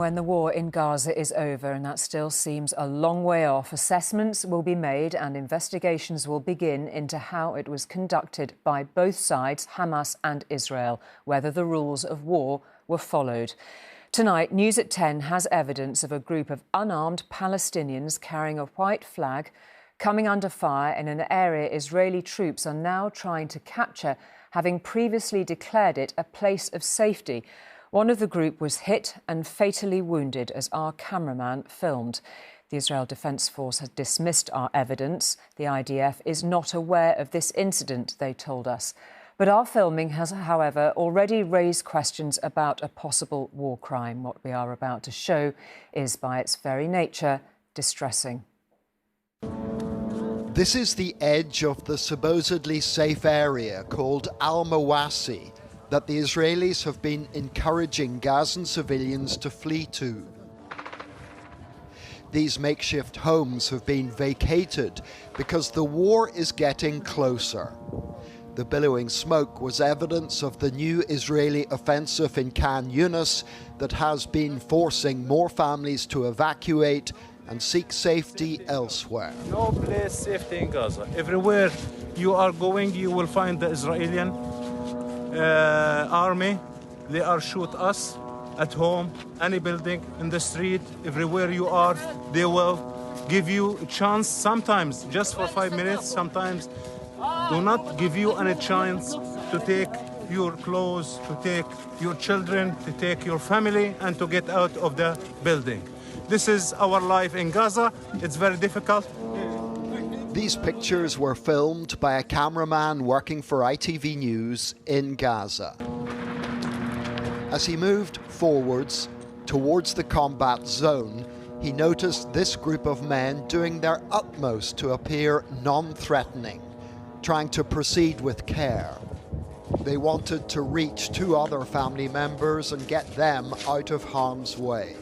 When the war in Gaza is over, and that still seems a long way off, assessments will be made and investigations will begin into how it was conducted by both sides, Hamas and Israel, whether the rules of war were followed. Tonight, News at 10 has evidence of a group of unarmed Palestinians carrying a white flag coming under fire in an area Israeli troops are now trying to capture, having previously declared it a place of safety. One of the group was hit and fatally wounded as our cameraman filmed. The Israel Defence Force has dismissed our evidence. The IDF is not aware of this incident, they told us. But our filming has, however, already raised questions about a possible war crime. What we are about to show is, by its very nature, distressing. This is the edge of the supposedly safe area called Al-Mawasi that the Israelis have been encouraging Gazan civilians to flee to. These makeshift homes have been vacated because the war is getting closer. The billowing smoke was evidence of the new Israeli offensive in Khan Younis that has been forcing more families to evacuate and seek safety elsewhere. No place safety in Gaza. Everywhere you are going, you will find the Israeli army. They are shoot us at home, any building, in the street, everywhere you are. They will give you a chance, sometimes just for 5 minutes, sometimes do not give you any chance to take your clothes, to take your children, to take your family, and to get out of the building. This is our life in Gaza. It's very difficult. These pictures were filmed by a cameraman working for ITV News in Gaza. As he moved forwards towards the combat zone, he noticed this group of men doing their utmost to appear non-threatening, trying to proceed with care. They wanted to reach two other family members and get them out of harm's way.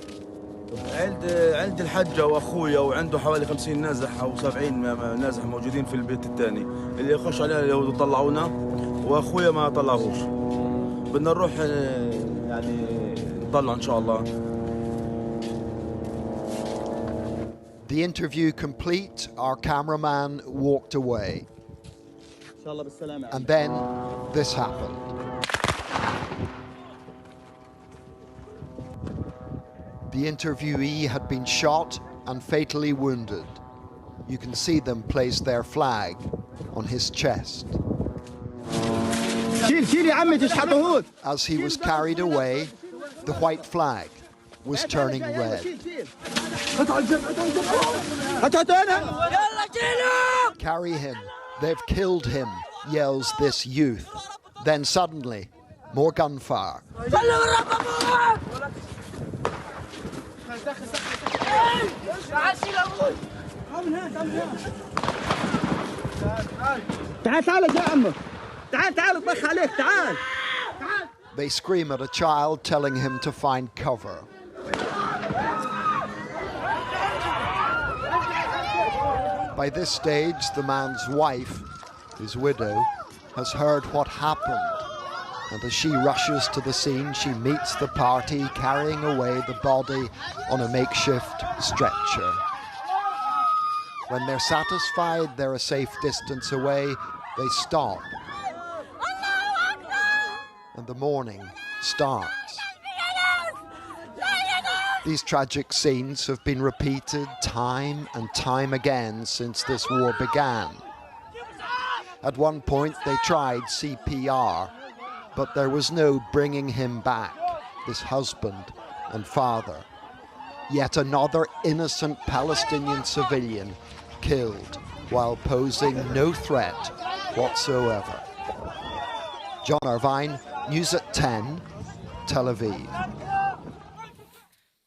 عند الحجة وأخويا وعنده حوالي 50 نازح أو 70 نازح موجودين في البيت الثاني اللي يخش علينا اليهود طلعونا وأخويا ما طلعوش بدنا نروح يعني نطلع إن شاء الله. The interview complete, our cameraman walked away. And then this happened. The interviewee had been shot and fatally wounded. You can see them place their flag on his chest. As he was carried away, the white flag was turning red. Carry him, they've killed him, yells this youth. Then suddenly, more gunfire. They scream at a child, telling him to find cover. By this stage, the man's wife, his widow, has heard what happened. And as she rushes to the scene, she meets the party carrying away the body on a makeshift stretcher. When they're satisfied they're a safe distance away, they stop. And the mourning starts. These tragic scenes have been repeated time and time again since this war began. At one point they tried CPR, but there was no bringing him back, this husband and father. Yet another innocent Palestinian civilian killed while posing no threat whatsoever. John Irvine, News at 10, Tel Aviv.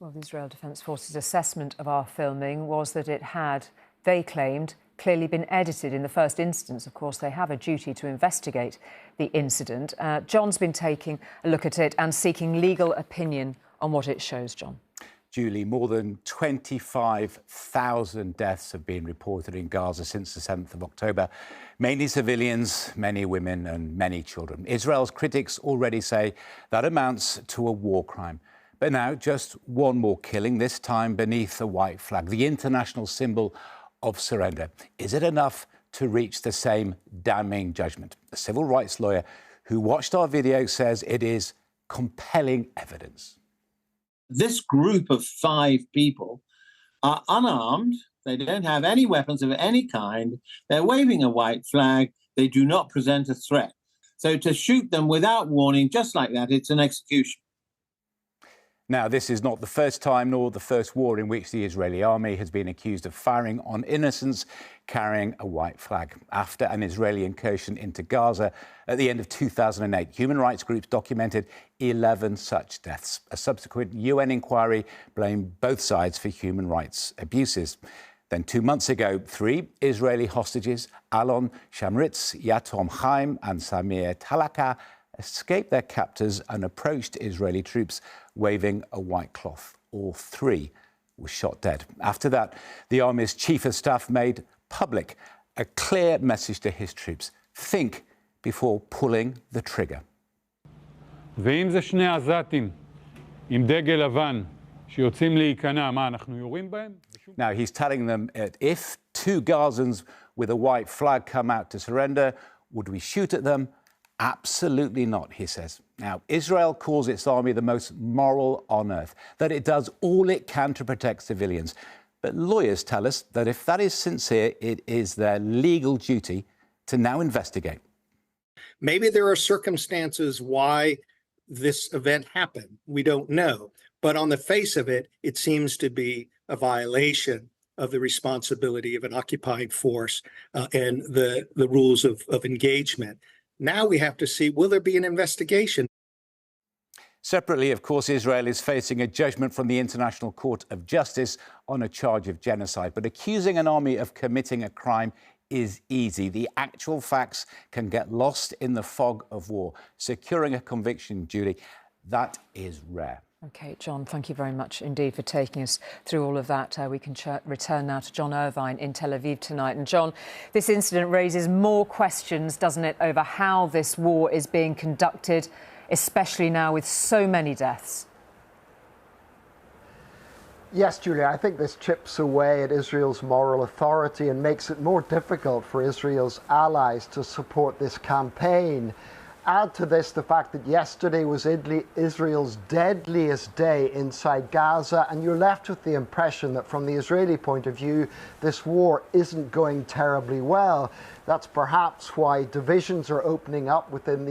Well, the Israel Defence Force's assessment of our filming was that it had, they claimed, clearly been edited in the first instance. Of course, they have a duty to investigate the incident. John's been taking a look at it and seeking legal opinion on what it shows, John. Julie, more than 25,000 deaths have been reported in Gaza since the 7th of October. Mainly civilians, many women and many children. Israel's critics already say that amounts to a war crime. But now, just one more killing, this time beneath the white flag, the international symbol of surrender. Is it enough to reach the same damning judgment? A civil rights lawyer who watched our video says it is compelling evidence. This group of 5 people are unarmed. They don't have any weapons of any kind. They're waving a white flag. They do not present a threat. So to shoot them without warning, just like that, it's an execution. Now, this is not the first time nor the first war in which the Israeli army has been accused of firing on innocents carrying a white flag. After an Israeli incursion into Gaza at the end of 2008, human rights groups documented 11 such deaths. A subsequent UN inquiry blamed both sides for human rights abuses. Then 2 months ago, 3 Israeli hostages, Alon Shamritz, Yatom Chaim and Samir Talaka, escaped their captors and approached Israeli troops waving a white cloth. All 3 were shot dead. After that, the army's chief of staff made public a clear message to his troops: think before pulling the trigger. ואם זה שני עזתים עם דגל לבן שיוצאים להיכנע, מה, אנחנו יורים בהם? Now, he's telling them that if 2 Gazans with a white flag come out to surrender, would we shoot at them? Absolutely not, he says. Now, Israel calls its army the most moral on earth, that it does all it can to protect civilians. But lawyers tell us that if that is sincere, it is their legal duty to now investigate. Maybe there are circumstances why this event happened. We don't know. But on the face of it, it seems to be a violation of the responsibility of an occupying force and the rules of engagement. Now we have to see, will there be an investigation? Separately, of course, Israel is facing a judgment from the International Court of Justice on a charge of genocide. But accusing an army of committing a crime is easy. The actual facts can get lost in the fog of war. Securing a conviction, Julie, that is rare. OK, John, thank you very much indeed for taking us through all of that. We can return now to John Irvine in Tel Aviv tonight. And John, this incident raises more questions, doesn't it, over how this war is being conducted, especially now with so many deaths. Yes, Julia, I think this chips away at Israel's moral authority and makes it more difficult for Israel's allies to support this campaign. Add to this the fact that yesterday was Israel's deadliest day inside Gaza, and you're left with the impression that from the Israeli point of view, this war isn't going terribly well. That's perhaps why divisions are opening up within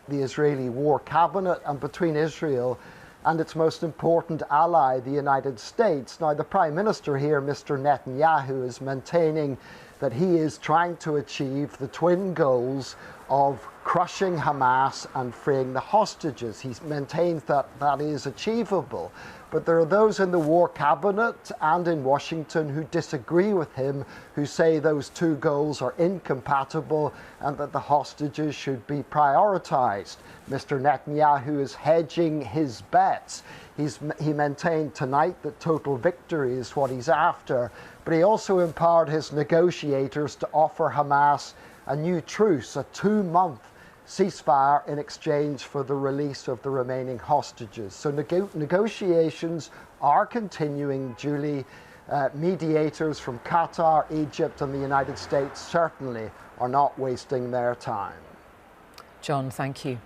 the Israeli war cabinet and between Israel and its most important ally, the United States. Now, the Prime Minister here, Mr. Netanyahu, is maintaining that he is trying to achieve the twin goals of crushing Hamas and freeing the hostages. He maintains that that is achievable. But there are those in the war cabinet and in Washington who disagree with him, who say those 2 goals are incompatible and that the hostages should be prioritized. Mr. Netanyahu is hedging his bets. He maintained tonight that total victory is what he's after, but he also empowered his negotiators to offer Hamas a new truce, a 2-month ceasefire in exchange for the release of the remaining hostages. So negotiations are continuing, Julie. Mediators from Qatar, Egypt and the United States certainly are not wasting their time. John, thank you.